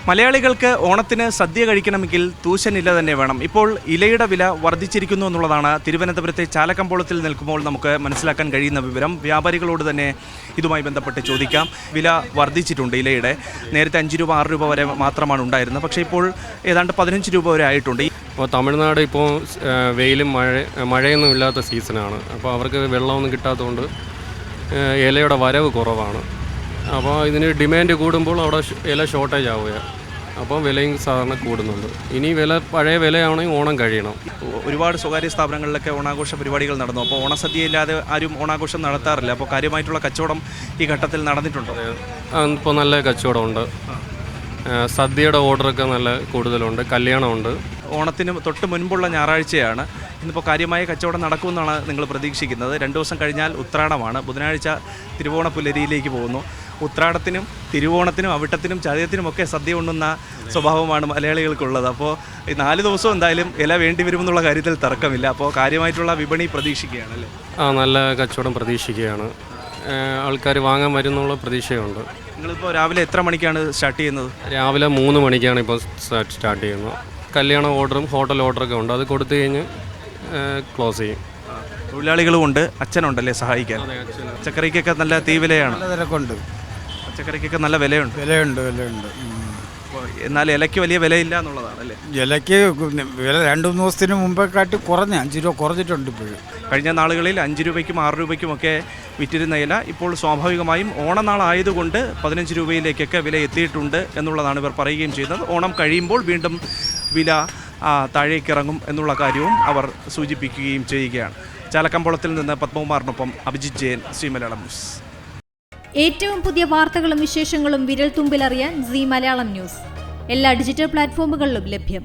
മലയാളികൾക്ക് ഓണത്തിന് സദ്യ കഴിക്കണമെങ്കിൽ തൂശനില തന്നെ വേണം. ഇപ്പോൾ ഇലയുടെ വില വർദ്ധിച്ചിരിക്കുന്നു എന്നുള്ളതാണ് തിരുവനന്തപുരത്തെ ചാലക്കമ്പോളത്തിൽ നിൽക്കുമ്പോൾ നമുക്ക് മനസ്സിലാക്കാൻ കഴിയുന്ന വിവരം. വ്യാപാരികളോട് തന്നെ ഇതുമായി ബന്ധപ്പെട്ട് ചോദിക്കാം. വില വർദ്ധിച്ചിട്ടുണ്ട് ഇലയുടെ. നേരത്തെ 5 രൂപ 6 രൂപ വരെ മാത്രമാണ് ഉണ്ടായിരുന്നത്. പക്ഷേ ഇപ്പോൾ ഏതാണ്ട് 15 രൂപ വരെ ആയിട്ടുണ്ട്. അപ്പോൾ തമിഴ്നാട് ഇപ്പോൾ വെയിലും മഴയൊന്നും ഇല്ലാത്ത സീസണാണ്. അപ്പോൾ അവർക്ക് വെള്ളമൊന്നും കിട്ടാത്തതുകൊണ്ട് ഇലയുടെ വരവ് കുറവാണ്. അപ്പോൾ ഇതിന് ഡിമാൻഡ് കൂടുമ്പോൾ അവിടെ ഇല ഷോർട്ടേജ് ആവുക. അപ്പോൾ വിലയും സാധാരണ കൂടുന്നുണ്ട്. ഇനി പഴയ വിലയാണെങ്കിൽ ഓണം കഴിയണം. ഒരുപാട് സ്വകാര്യ സ്ഥാപനങ്ങളിലൊക്കെ ഓണാഘോഷ പരിപാടികൾ നടന്നു. അപ്പോൾ ഓണസദ്യ ഇല്ലാതെ ആരും ഓണാഘോഷം നടത്താറില്ല. അപ്പോൾ കാര്യമായിട്ടുള്ള കച്ചവടം ഈ ഘട്ടത്തിൽ നടന്നിട്ടുണ്ടോ? ഇപ്പോൾ നല്ല കച്ചവടമുണ്ട്. സദ്യയുടെ ഓർഡറൊക്കെ നല്ല കൂടുതലുണ്ട്. കല്യാണമുണ്ട്. ഓണത്തിന് തൊട്ട് മുൻപുള്ള ഞായറാഴ്ചയാണ്. ഇന്നിപ്പോൾ കാര്യമായ കച്ചവടം നടക്കുമെന്നാണ് നിങ്ങൾ പ്രതീക്ഷിക്കുന്നത്. 2 ദിവസം കഴിഞ്ഞാൽ ഉത്രാടമാണ്. ബുധനാഴ്ച തിരുവോണ പുലരിയിലേക്ക് പോകുന്നു. ഉത്രാടത്തിനും തിരുവോണത്തിനും അവിട്ടത്തിനും ചതയത്തിനുമൊക്കെ സദ്യ ഉണ്ണുന്ന സ്വഭാവമാണ് മലയാളികൾക്കുള്ളത്. അപ്പോൾ ഈ 4 ദിവസവും എന്തായാലും ഇല വേണ്ടി വരുമെന്നുള്ള കാര്യത്തിൽ തർക്കമില്ല. അപ്പോൾ കാര്യമായിട്ടുള്ള വിപണി പ്രതീക്ഷിക്കുകയാണല്ലേ? നല്ല കച്ചവടം പ്രതീക്ഷിക്കുകയാണ്. ആൾക്കാർ വാങ്ങാൻ വരുന്നുള്ള പ്രതീക്ഷയുണ്ട്. നിങ്ങളിപ്പോൾ രാവിലെ എത്ര മണിക്കാണ് സ്റ്റാർട്ട് ചെയ്യുന്നത്? രാവിലെ 3 മണിക്കാണ് ഇപ്പോൾ സ്റ്റാർട്ട് ചെയ്യുന്നത്. കല്യാണ ഓർഡറും ഹോട്ടൽ ഓർഡറൊക്കെ ഉണ്ട്. അത് കൊടുത്തു കഴിഞ്ഞ് ക്ലോസ് ചെയ്യും. തൊഴിലാളികളും ഉണ്ട്, അച്ഛനുണ്ടല്ലേ സഹായിക്കാൻ? പച്ചക്കറിക്കൊക്കെ നല്ല തീവിലയാണ്. തിരക്കുണ്ട്. പച്ചക്കറിക്കൊക്കെ നല്ല വിലയുണ്ട്. എന്നാൽ ഇലയ്ക്ക് വലിയ വിലയില്ല എന്നുള്ളതാണ് അല്ലേ? ഇലയ്ക്ക് വില 2-3 ദിവസത്തിന് മുമ്പേക്കാട്ടി കുറഞ്ഞ് 5 രൂപ കുറഞ്ഞിട്ടുണ്ട്. ഇപ്പോഴും കഴിഞ്ഞ നാളുകളിൽ 5 രൂപയ്ക്കും 6 രൂപയ്ക്കുമൊക്കെ വിറ്റിരുന്ന ഇല ഇപ്പോൾ സ്വാഭാവികമായും ഓണനാളായതുകൊണ്ട് 15 രൂപയിലേക്കൊക്കെ വില എത്തിയിട്ടുണ്ട് എന്നുള്ളതാണ് ഇവർ പറയുകയും ചെയ്യുന്നത്. ഓണം കഴിയുമ്പോൾ വീണ്ടും വില താഴേക്കിറങ്ങും എന്നുള്ള കാര്യവും അവർ സൂചിപ്പിക്കുകയും ചെയ്യുകയാണ്. ചാലക്കമ്പോളത്തിൽ നിന്ന് പത്മകുമാറിനൊപ്പം അഭിജിത്ത് ജയൻ, സി മലയാളം ന്യൂസ്. ഏറ്റവും പുതിയ വാർത്തകളും വിശേഷങ്ങളും വിരൽ തുമ്പിലറിയാൻ സി മലയാളം ന്യൂസ് എല്ലാ ഡിജിറ്റൽ പ്ലാറ്റ്ഫോമുകളിലും ലഭ്യം.